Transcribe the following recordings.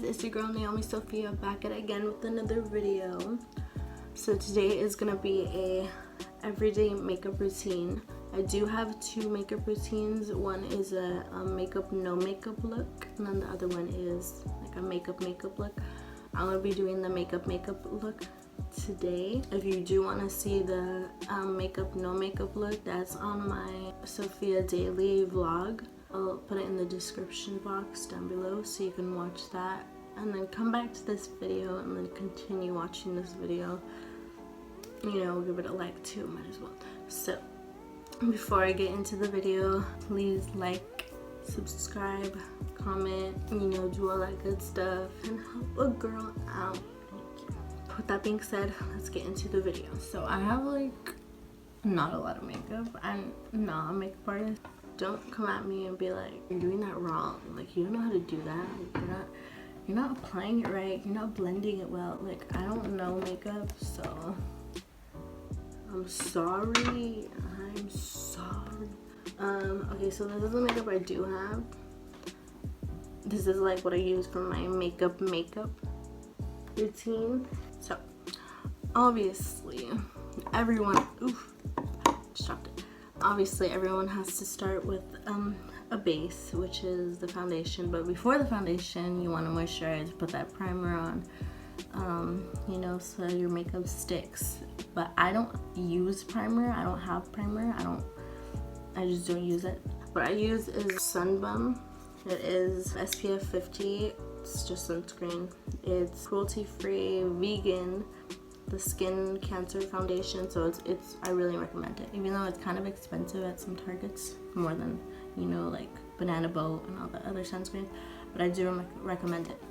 it's your girl Naomi Sophia back at it again with another video. So today is gonna be a everyday makeup routine. I do have two makeup routines. One is a makeup no makeup look, and then the other one is like a makeup look. I'm gonna be doing the makeup look today. If you do want to see the makeup no makeup look, that's on my Sophia daily vlog. I'll put it in the description box down below so you can watch that and then come back to this video and then continue watching this video. You know, give it a like too, might as well. So before I get into the video, please like, subscribe, comment, you know, do all that good stuff and help a girl out. Thank you. With that being said, let's get into the video. So I have like not a lot of makeup. I'm not a makeup artist. Don't come at me and be like, you're doing that wrong. Like, you don't know how to do that. Like, you're not applying it right. You're not blending it well. Like, I don't know makeup, so I'm sorry. I'm sorry. Okay, so this is the makeup I do have. This is like what I use for my makeup routine. So obviously everyone, oof, just dropped it. Obviously everyone has to start with a base, which is the foundation. But before the foundation, you want to moisturize, put that primer on, you know, so your makeup sticks. But I don't use primer. I don't have primer. I just don't use it. What I use is Sun Bum. It is SPF 50. It's just sunscreen. It's cruelty-free, vegan, the skin cancer foundation. So it's I really recommend it, even though it's kind of expensive at some Targets, more than, you know, like Banana Boat and all the other sunscreens. But I do recommend it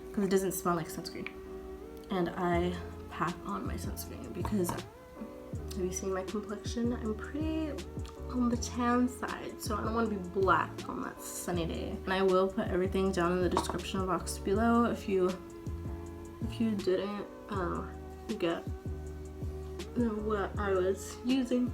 because it doesn't smell like sunscreen. And I pack on my sunscreen because, have you seen my complexion? I'm pretty on the tan side, so I don't want to be black on that sunny day. And I will put everything down in the description box below if you didn't get what I was using.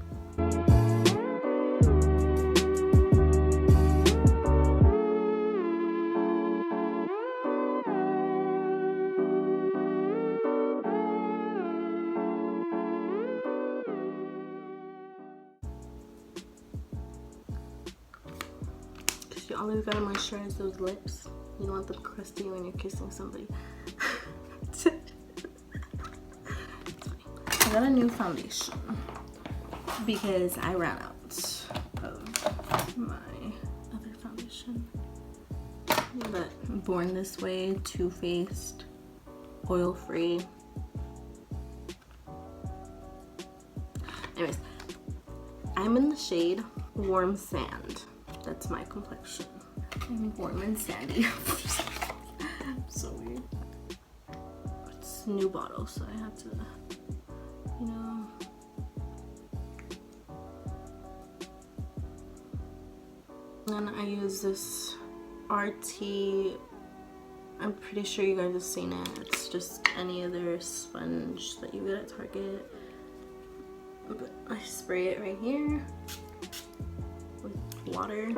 You always gotta moisturize those lips. You don't want them crusty when you're kissing somebody. It's funny. I got a new foundation because I ran out of my other foundation. But Born This Way, Too Faced, oil free. Anyways, I'm in the shade Warm Sand. That's my complexion. I'm warm and sandy. So weird. It's a new bottle, so I have to, you know. And I use this RT. I'm pretty sure you guys have seen it. It's just any other sponge that you get at Target. But I spray it right here with water.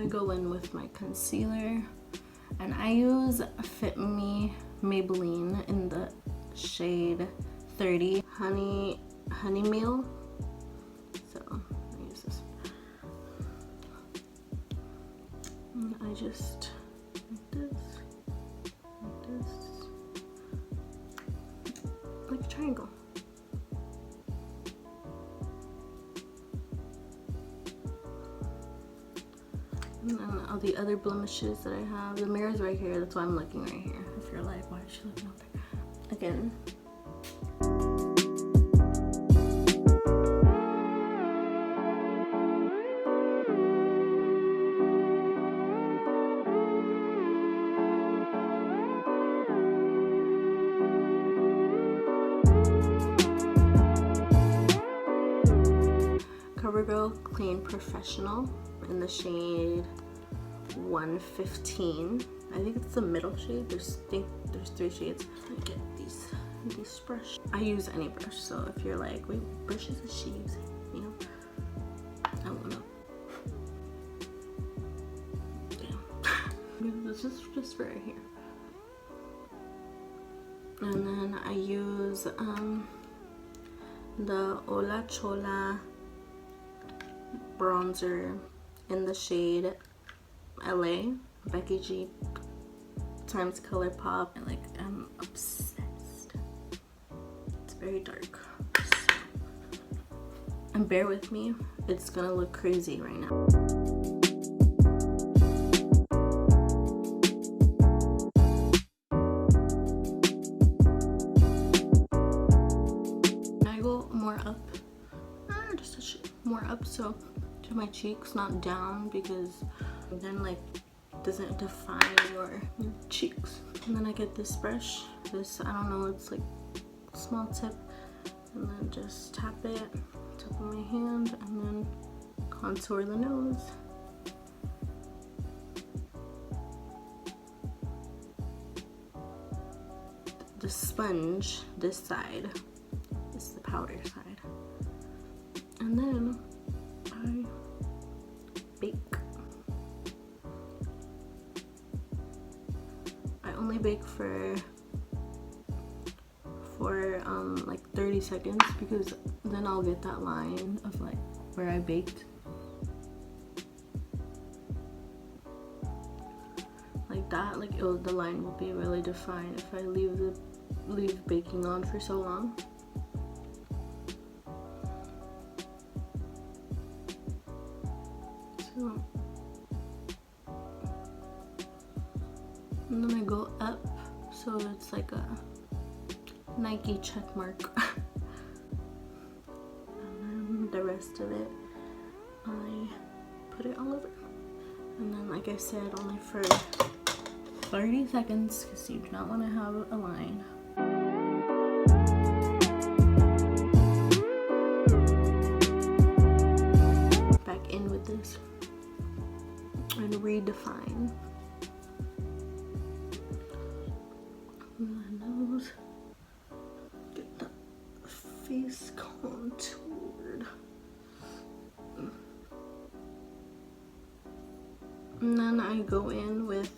Go in with my concealer, and I use Fit Me Maybelline in the shade 30 honey Miel. So I use this, and I just like a triangle. And then all the other blemishes that I have. The mirror's right here. That's why I'm looking right here. If you're like, why is she looking out there? Again. Covergirl Clean Professional in the shade 115. I think it's the middle shade. There's 3 shades. Let me get these brush. I use any brush, so if you're like, wait, what brushes is she using? You know, I won't know. Damn. This is just for right here. And then I use the Hola Chola bronzer in the shade LA, Becky G times Colorpop. I'm obsessed. It's very dark. And bear with me, it's gonna look crazy right now. I go more up, just a shit more up, so to my cheeks, not down, because then like doesn't define your cheeks. And then I get this brush, this, I don't know, it's like a small tip, and then just tap it, tip of my hand, and then contour the nose. The sponge, this side, is the powder side. And then I bake. I only bake for like 30 seconds, because then I'll get that line of like where I baked. Like that, like the line will be really defined if I leave baking on for so long. So, and then I go up, so it's like a Nike check mark. And then the rest of it, I put it all over. And then, like I said, only for 30 seconds, because you do not want to have a line. Back in with this and redefine. My nose. Get the face contoured. And then I go in with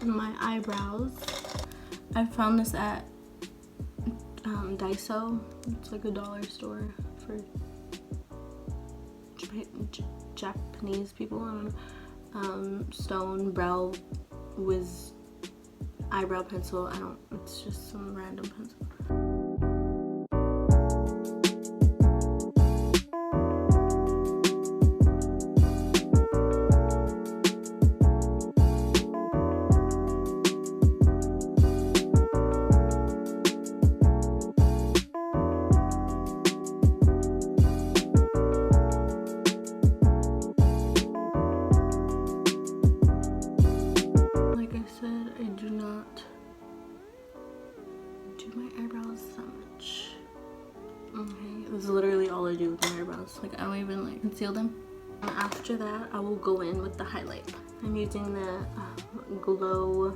my eyebrows. I found this at Daiso. It's like a dollar store for Japanese people. I don't know. Stone Brow Wiz eyebrow pencil. It's just some random pencil. Literally all I do with my eyebrows. Like I don't even like conceal them. And after that, I will go in with the highlight. I'm using the Glow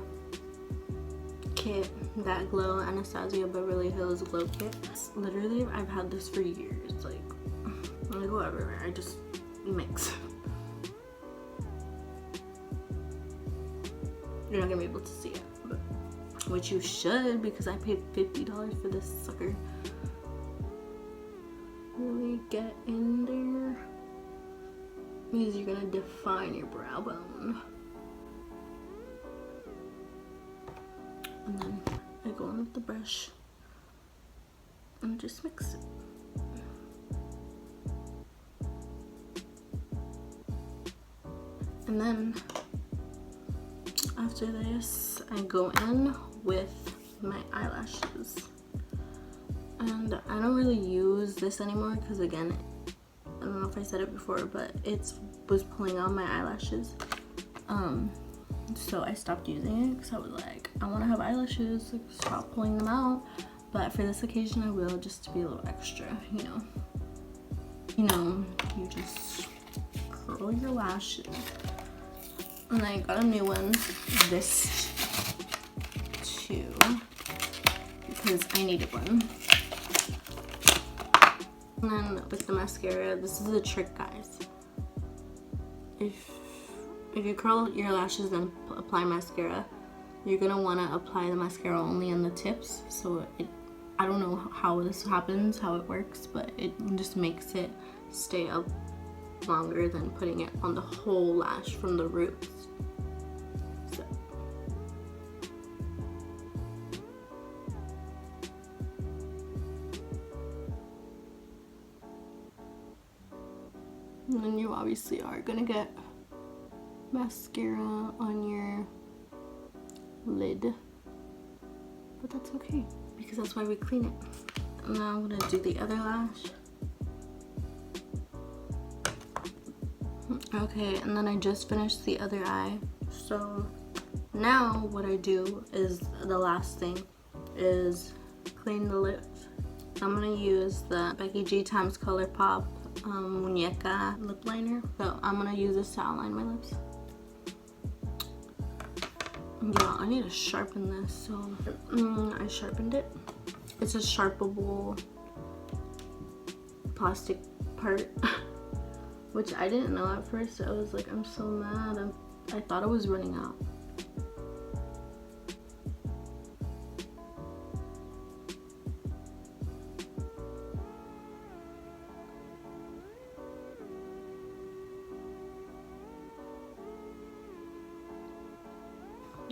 Kit, that Glow Anastasia Beverly Hills Glow Kit. Literally, I've had this for years. Like I go everywhere. I just mix. You're not gonna be able to see it, but, which you should, because I paid $50 for this sucker. Really get in there, because you're gonna define your brow bone. And then I go in with the brush and just mix it. And then after this, I go in with my eyelashes. And I don't really use this anymore, because again, I don't know if I said it before, but it was pulling out my eyelashes. So I stopped using it, because I was like, I want to have eyelashes, like stop pulling them out. But for this occasion I will, just to be a little extra, you know. you know, you just curl your lashes. And I got a new one, this too, because I needed one. And then with the mascara, this is a trick, guys. If you curl your lashes and apply mascara, you're gonna want to apply the mascara only on the tips. So I don't know how this happens, how it works, but it just makes it stay up longer than putting it on the whole lash from the roots. So. And then you obviously are gonna get mascara on your lid, but that's okay because that's why we clean it. And now I'm gonna do the other lash. Okay, and then I just finished the other eye. So now what I do is the last thing is clean the lips. I'm gonna use the Becky G times Colorpop Muñeca lip liner. So I'm gonna use this to outline my lips. Yeah, I need to sharpen this, so I sharpened it. It's a sharpenable plastic part, which I didn't know at first. I was like, I'm so mad. I thought it was running out.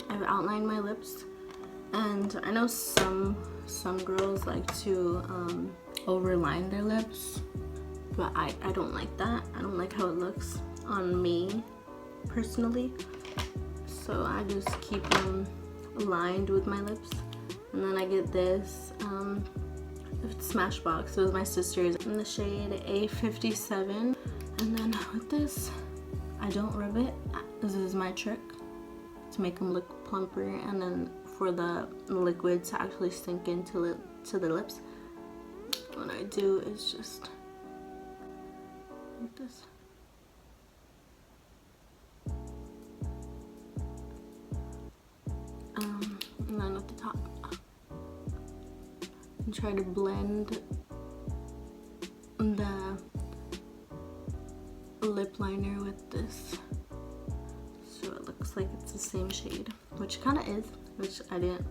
I've outlined my lips, and I know some girls like to overline their lips, but I don't like that. I don't like how it looks on me personally, so I just keep them lined with my lips. And then I get this Smashbox. It was my sister's in the shade A57. And then with this, I don't rub it. This is my trick to make them look plumper, and then for the liquid to actually sink into the lips. What I do is just like this. And then at the top, and try to blend the lip liner with this, so it looks like it's the same shade, which kind of is, which I didn't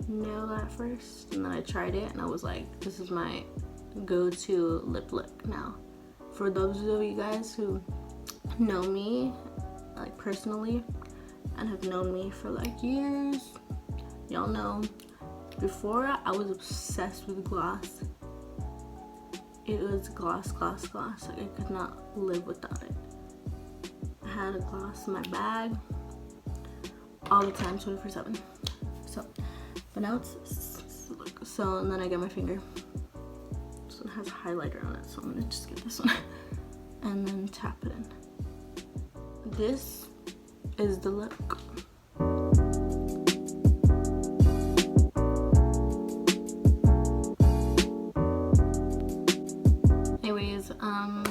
know at first. And then I tried it and I was like, this is my go-to lip look now. For those of you guys who know me like personally and have known me for like years, y'all know before I was obsessed with gloss. It was gloss. Like I could not live without it. I had a gloss in my bag all the time, 24/7. So, but now it's look. So, and then I get my finger. This one has a highlighter on it, so I'm gonna just get this one and then tap it in. This is the look. Anyways,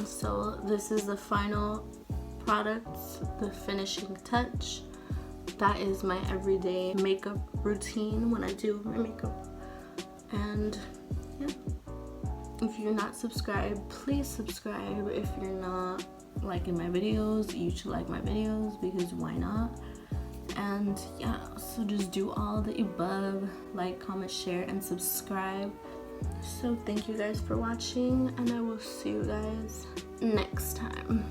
so this is the final product, the finishing touch. That is my everyday makeup routine when I do my makeup. And yeah, if you're not subscribed, please subscribe. If you're not liking my videos, you should like my videos, because why not? And yeah, so just do all the above: like, comment, share, and subscribe. So thank you guys for watching, and I will see you guys next time.